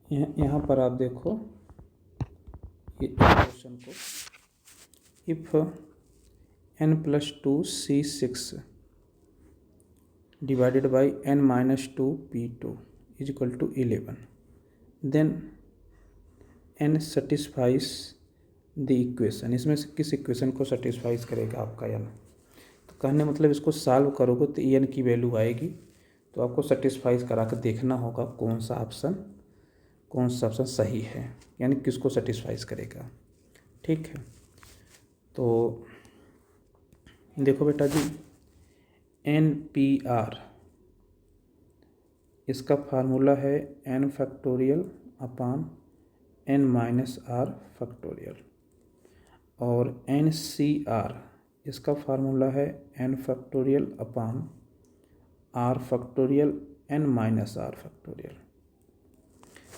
यहाँ पर आप देखो ये क्वेश्चन को, if n+2c6 divided by n-2p2 is equal to 11, then n satisfies the equation. इसमें से किस इक्वेशन को सेटिस्फाइज करेगा आपका n? तो कहने मतलब इसको सॉल्व करोगे तो n की वैल्यू आएगी, तो आपको सेटिस्फाइज करा कर देखना होगा कौन सा ऑप्शन सही है, यानी किसको सेटिस्फाइज करेगा। ठीक है, तो देखो बेटा जी, NPR इसका फार्मूला है n फैक्टोरियल अपान n-r फैक्टोरियल, और NCR इसका फार्मूला है n फैक्टोरियल अपान r फैक्टोरियल n-r फैक्टोरियल।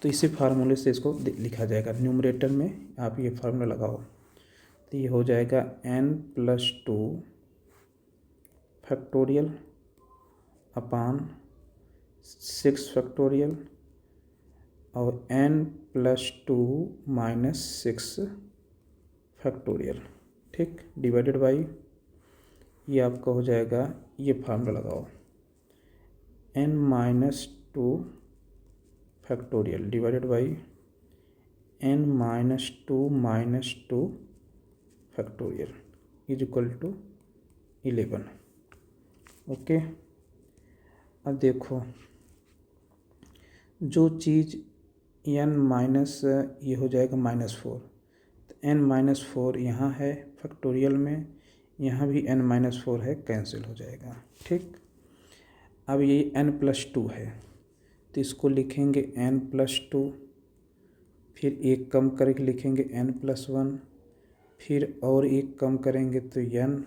तो इसी फार्मूले से इसको लिखा जाएगा। न्यूमरेटर में आप ये फार्मूला लगाओ तो ये हो जाएगा n+2 फैक्टोरियल अपान 6 फैक्टोरियल और n+2 - 6 फैक्टोरियल। ठीक, डिवाइडेड बाई ये आपका हो जाएगा, ये फार्मूला लगाओ, n-2 factorial divided by n-2 - 2 factorial is equal to 11। Okay, अब देखो जो चीज़ ये हो जाएगा -4, तो n-4 यहाँ है फैक्टोरियल में, यहाँ भी n-4 है, कैंसिल हो जाएगा। ठीक, अब ये n+2 है तो इसको लिखेंगे n+2, फिर एक कम करके लिखेंगे n+1, फिर और एक कम करेंगे तो n,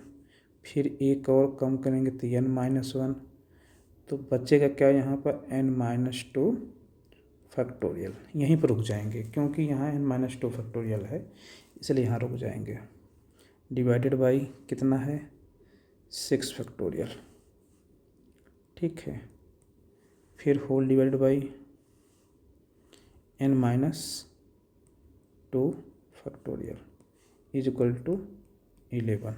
फिर एक और कम करेंगे तो n-1, तो बचेगा क्या यहाँ पर n-2 फैक्टोरियल। यहीं पर रुक जाएंगे क्योंकि यहाँ n-2 फैक्टोरियल है, इसलिए यहाँ रुक जाएंगे। डिवाइडेड बाई कितना है 6 फैक्टोरियल। ठीक है, फिर whole divided by n-2 factorial is equal to 11।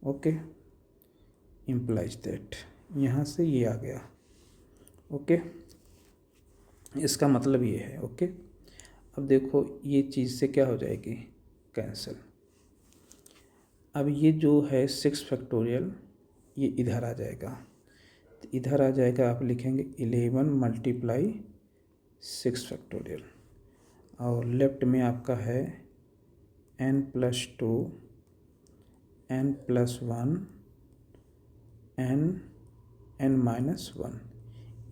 Okay, implies that, यहाँ से ये आ गया। ओके, इसका मतलब ये है। ओके, अब देखो ये चीज़ से क्या हो जाएगी, कैंसिल। अब ये जो है 6 फैक्टोरियल ये इधर आ जाएगा, तो इधर आ जाएगा, आप लिखेंगे 11 × 6 फैक्टोरियल, और लेफ्ट में आपका है n+2 n+1 n-1,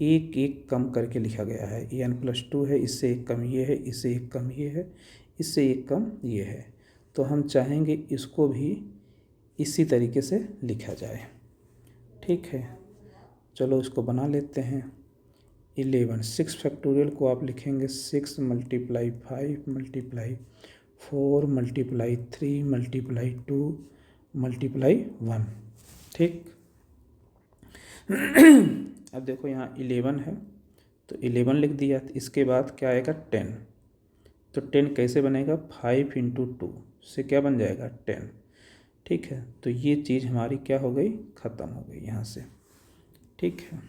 एक एक कम करके लिखा गया है। ये n+2 है, इससे एक कम ये है, इससे एक कम ये है, इससे एक कम ये है, तो हम चाहेंगे इसको भी इसी तरीके से लिखा जाए। ठीक है, चलो इसको बना लेते हैं। 11 6 फैक्टोरियल को आप लिखेंगे 6 × 5 × 4 × 3 × 2 × 1। ठीक, अब देखो यहाँ 11 है तो 11 लिख दिया, तो इसके बाद क्या आएगा 10, तो 10 कैसे बनेगा, 5 × 2 से क्या बन जाएगा 10। ठीक है, तो ये चीज़ हमारी क्या हो गई, ख़त्म हो गई यहाँ से। ठीक है,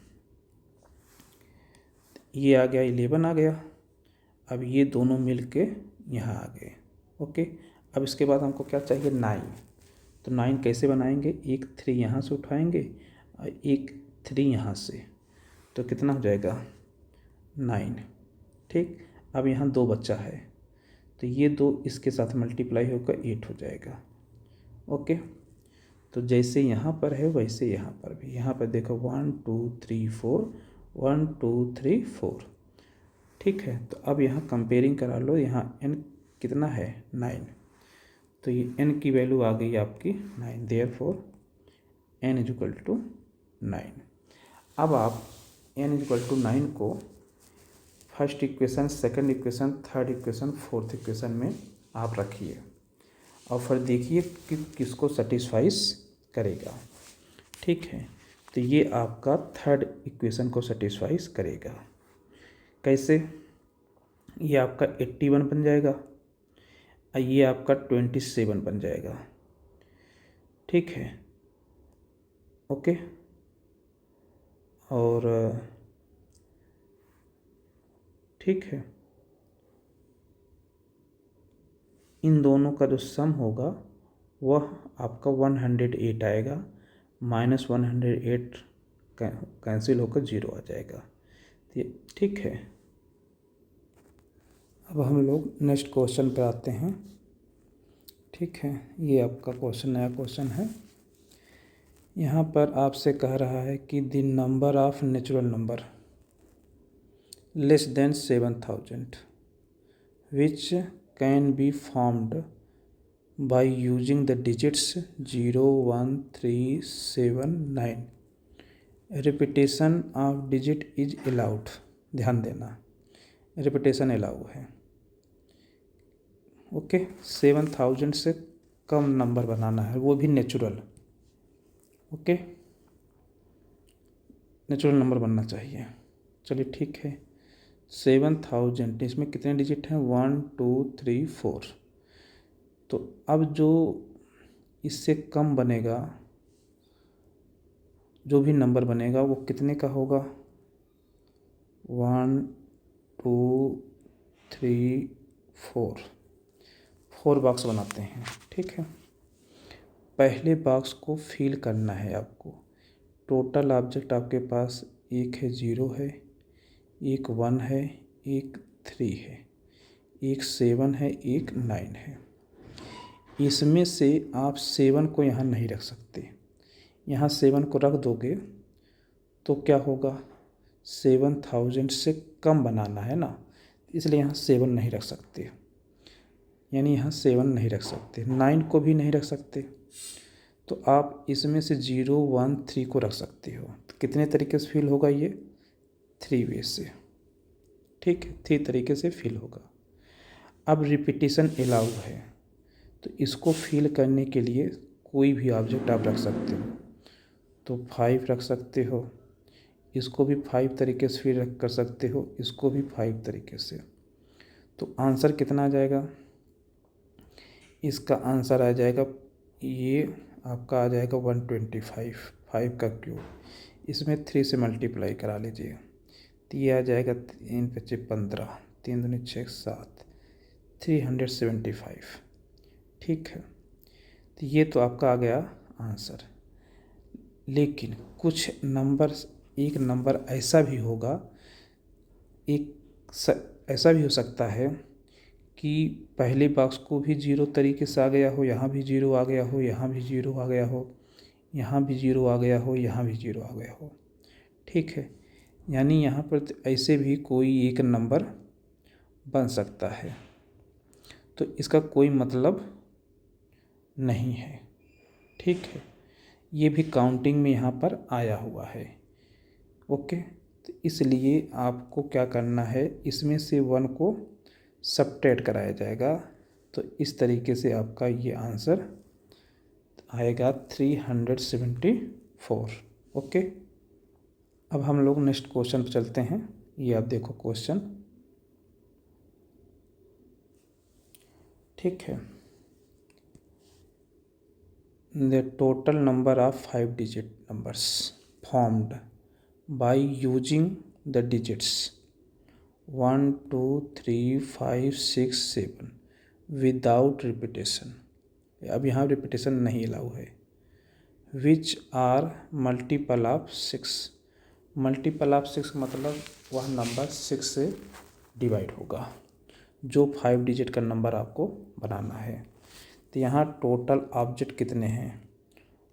ये आ गया 11 आ गया, अब ये दोनों मिल के यहाँ आ गए। ओके, अब इसके बाद हमको क्या चाहिए 9, तो 9 कैसे बनाएंगे, एक 3 यहाँ से उठाएंगे और एक 3 यहाँ से, तो कितना हो जाएगा 9। ठीक, अब यहाँ 2 बच्चा है तो ये 2 इसके साथ मल्टीप्लाई होकर 8 हो जाएगा। ओके, तो जैसे यहाँ पर है वैसे यहाँ पर भी, यहाँ पर देखो 1 2 3 4 1 2 3 4। ठीक है, तो अब यहाँ कंपेयरिंग करा लो, यहाँ n कितना है 9, तो ये n की वैल्यू आ गई आपकी 9, therefore n is equal to 9। अब आप n इज इक्वल टू 9 को first equation, second equation, third equation, fourth equation में आप रखिए और फिर देखिए कि किसको सेटिस्फाइज करेगा। ठीक है, तो ये आपका थर्ड इक्वेशन को सेटिस्फाइज करेगा। कैसे, ये आपका 81 बन जाएगा और ये आपका 27 बन जाएगा। ठीक है, ओके। और ठीक है, इन दोनों का जो सम होगा वह आपका 108 आएगा, -108 कैंसिल होकर 0 आ जाएगा। ठीक है, अब हम लोग नेक्स्ट क्वेश्चन पे आते हैं। ठीक है, ये आपका क्वेश्चन नया क्वेश्चन है। यहाँ पर आपसे कह रहा है कि the number of natural number less than 7000 which can be formed by using the digits 0, 1, 3, 7, 9. Repetition of digit is allowed. ध्यान देना, रिपीटेशन अलाउ है। ओके, 7000 से कम नंबर बनाना है, वो भी नेचुरल। ओके, नेचुरल नंबर बनना चाहिए। चलिए ठीक है, 7000 इसमें कितने डिजिट हैं? 1, 2, 3, 4। तो अब जो इससे कम बनेगा, जो भी नंबर बनेगा वो कितने का होगा? 1, 2, 3, 4 बॉक्स बनाते हैं। ठीक है, पहले बॉक्स को फिल करना है आपको। टोटल ऑब्जेक्ट आपके पास एक है 0 है, एक 1 है, एक 3 है, एक 7 है, एक 9 है। इसमें से आप 7 को यहाँ नहीं रख सकते। यहाँ 7 को रख दोगे तो क्या होगा? 7000 से कम बनाना है ना, इसलिए यहाँ 7 नहीं रख सकते, यानी यहाँ 7 नहीं रख सकते। 9 को भी नहीं रख सकते, तो आप इसमें से 0, 1, 3 को रख सकते हो। तो कितने तरीके से फिल होगा ये? 3 वे से। ठीक है, 3 तरीके से फिल होगा। अब रिपीटिशन अलाउ है, तो इसको फिल करने के लिए कोई भी ऑब्जेक्ट आप रख सकते हो। तो 5 रख सकते हो, इसको भी 5 तरीके से फिल कर सकते हो, इसको भी 5 तरीके से। तो आंसर कितना आ जाएगा? इसका आंसर आ जाएगा, ये आपका आ जाएगा 125, 5 का क्यूब। इसमें 3 से मल्टीप्लाई करा लीजिए, तो ये आ जाएगा 3 × 5 = 15, 3 दूनी 6, 7, 375। ठीक है, तो ये तो आपका आ गया आंसर। लेकिन कुछ नंबर, एक नंबर ऐसा भी होगा, ऐसा भी हो सकता है कि पहले बॉक्स को भी 0 तरीके से आ गया हो, यहाँ भी 0 आ गया हो, यहाँ भी 0 आ गया हो, यहाँ भी 0 आ गया हो, यहाँ भी 0 आ गया हो। ठीक है, यानी यहाँ पर ऐसे भी कोई एक नंबर बन सकता है, तो इसका कोई मतलब नहीं है। ठीक है, ये भी काउंटिंग में यहाँ पर आया हुआ है। ओके, तो इसलिए आपको क्या करना है, इसमें से 1 को सबट्रैक्ट कराया जाएगा। तो इस तरीके से आपका ये आंसर आएगा 374। ओके, अब हम लोग नेक्स्ट क्वेश्चन पर चलते हैं। ये आप देखो क्वेश्चन। ठीक है, the total number of 5-digit numbers formed by using the digits 1, 2, 3, 5, 6, 7 without repetition। अब यहाँ रिपीटेशन नहीं अलाउ है। which are multiple of 6। Multiple of 6 मतलब वह नंबर 6 से डिवाइड होगा, जो 5 डिजिट का नंबर आपको बनाना है। तो यहाँ टोटल ऑब्जेक्ट कितने हैं?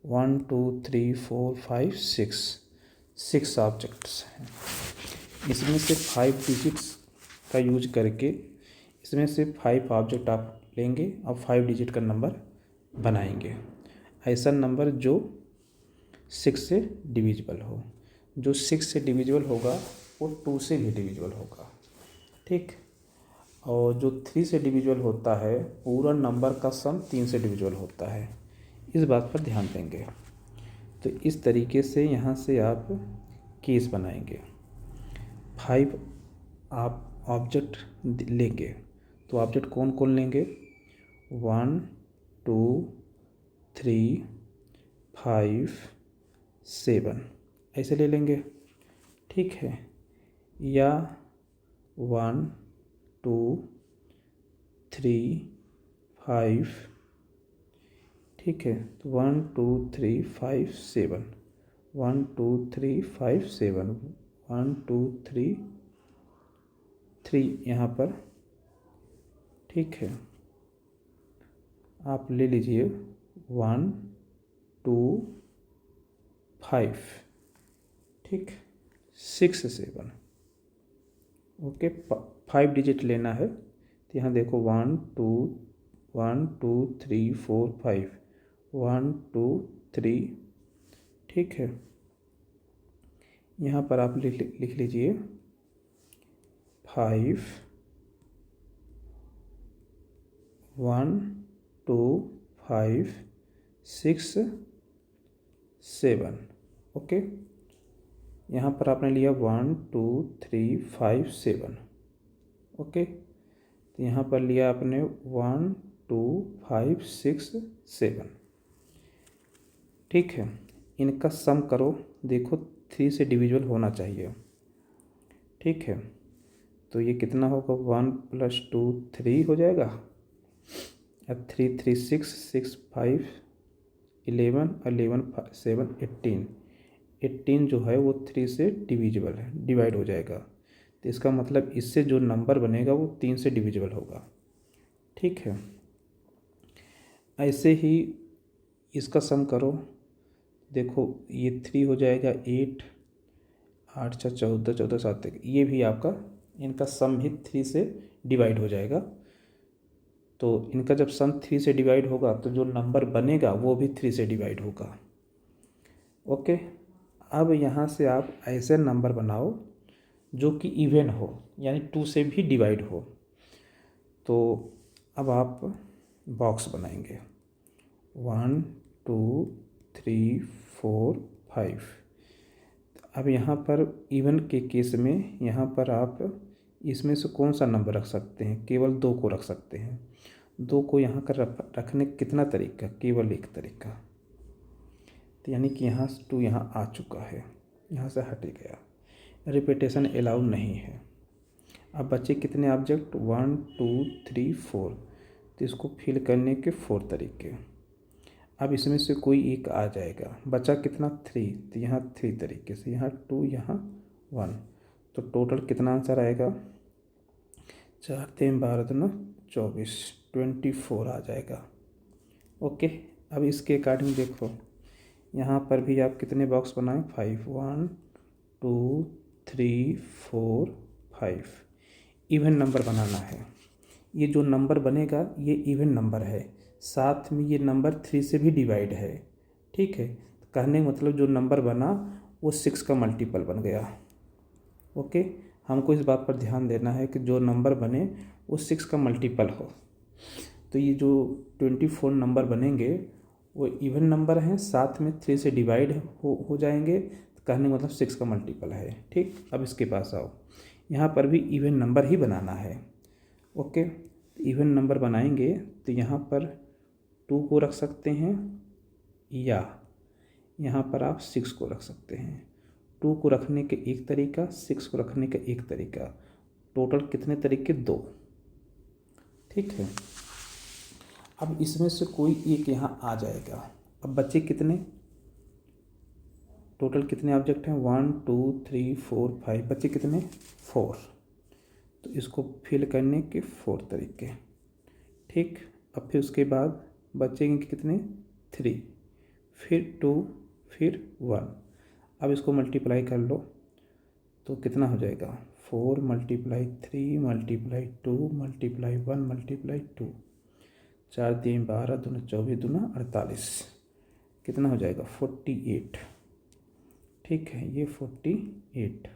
1, 2, 3, 4, 5, 6 ऑब्जेक्ट्स हैं। इसमें से 5 डिजिट्स का यूज करके इसमें से 5 ऑब्जेक्ट आप लेंगे और 5 डिजिट का नंबर बनाएंगे। ऐसा नंबर जो 6 से डिविजिबल हो। जो 6 से डिविजिबल होगा वो 2 से भी डिविजिबल होगा। ठीक, और जो 3 से डिविजिबल होता है, पूरा नंबर का सम 3 से डिविजिबल होता है। इस बात पर ध्यान देंगे। तो इस तरीके से यहाँ से आप केस बनाएंगे। 5 आप ऑब्जेक्ट लेंगे। तो ऑब्जेक्ट कौन कौन लेंगे? 1 2 3 5 7 ऐसे ले लेंगे, ठीक है। या 1 2 3 5, ठीक है। तो 1 2 3 5 7, 1 2 3 5 7, 1 2 3 3 यहाँ पर, ठीक है। आप ले लीजिए 1 2 5, ठीक, 6 7, ओके। 5 डिजिट लेना है। तो यहाँ देखो 1 2 3 4 5, 1 2 3, ठीक है। यहाँ पर आप लिख लीजिए 5 1 2 5 6 7, ओके। यहाँ पर आपने लिया 1 2 3 5 7, ओके। तो यहाँ पर लिया आपने 1 2 5 6 7, ठीक है। इनका सम करो, देखो 3 से डिविजिबल होना चाहिए, ठीक है। तो ये कितना होगा? 1 + 2 3 हो जाएगा। अब 3 3 6 6 5 11 11 7 18, 18 जो है वो 3 से डिविजिबल है, डिवाइड हो जाएगा। तो इसका मतलब इससे जो नंबर बनेगा वो 3 से डिविजिबल होगा, ठीक है। ऐसे ही इसका सम करो, देखो ये 3 हो जाएगा 8 8 6 14 14 7 तक, ये भी आपका, इनका सम भी 3 से डिवाइड हो जाएगा। तो इनका जब सम 3 से डिवाइड होगा तो जो नंबर बनेगा वो भी 3 से डिवाइड होगा, ओके। अब यहाँ से आप ऐसे नंबर बनाओ जो कि इवन हो, यानी 2 से भी डिवाइड हो। तो अब आप बॉक्स बनाएंगे 1 2 3 4 5। अब यहाँ पर इवन के केस में यहाँ पर आप इसमें से कौन सा नंबर रख सकते हैं? केवल 2 को रख सकते हैं। 2 को यहाँ कर रखने कितना तरीका? केवल एक तरीका। तो यानी कि यहाँ से 2 यहाँ आ चुका है, यहाँ से हट गया, रिपीटेशन अलाउ नहीं है। अब बचे कितने ऑब्जेक्ट? 1 2 3 4। तो इसको फिल करने के 4 तरीके। अब इसमें से कोई एक आ जाएगा, बचा कितना? 3। तो यहाँ 3 तरीके से, यहाँ 2 यहाँ 1। तो टोटल कितना आंसर आएगा? 4 3 12 2 24, 24 आ जाएगा, ओके। अब इसके अकॉर्डिंग देखो, यहाँ पर भी आप कितने बॉक्स बनाएं? 5 1 2 3 4 5। इवन नंबर बनाना है। ये जो नंबर बनेगा ये इवन नंबर है, साथ में ये नंबर 3 से भी डिवाइड है, ठीक है। कहने का मतलब जो नंबर बना वो 6 का मल्टीपल बन गया, ओके। हमको इस बात पर ध्यान देना है कि जो नंबर बने वो 6 का मल्टीपल हो। तो ये जो 24 नंबर बनेंगे वो इवन नंबर हैं, साथ में 3 से डिवाइड हो जाएंगे। तो कहने का मतलब 6 का मल्टीपल है, ठीक। अब इसके पास आओ, यहाँ पर भी इवन नंबर ही बनाना है, ओके। इवन नंबर बनाएंगे तो यहाँ पर 2 को रख सकते हैं, या यहाँ पर आप 6 को रख सकते हैं। 2 को रखने के एक तरीका, 6 को रखने का एक तरीका, टोटल कितने तरीके? 2, ठीक है। अब इसमें से कोई एक यहाँ आ जाएगा। अब बच्चे कितने? टोटल कितने ऑब्जेक्ट हैं? 1 2 3 4 5, बच्चे कितने? 4। तो इसको फिल करने के 4 तरीके, ठीक। अब फिर उसके बाद बचेंगे कितने? 3, फिर 2, फिर 1। अब इसको मल्टीप्लाई कर लो तो कितना हो जाएगा? 4 × 3 × 2 × 1 × 2, 4 3 12 2 24 2 48, कितना हो जाएगा? 48, ठीक है। ये 48,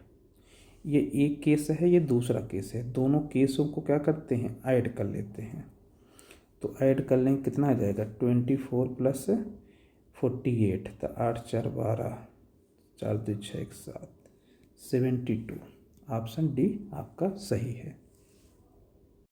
ये एक केस है, ये दूसरा केस है। दोनों केसों को क्या करते हैं? ऐड कर लेते हैं। तो ऐड कर लेंगे, कितना आ जाएगा? 24 + 48, तो 8 4 12, 4 2 6 1 7, 72। ऑप्शन डी आपका सही है।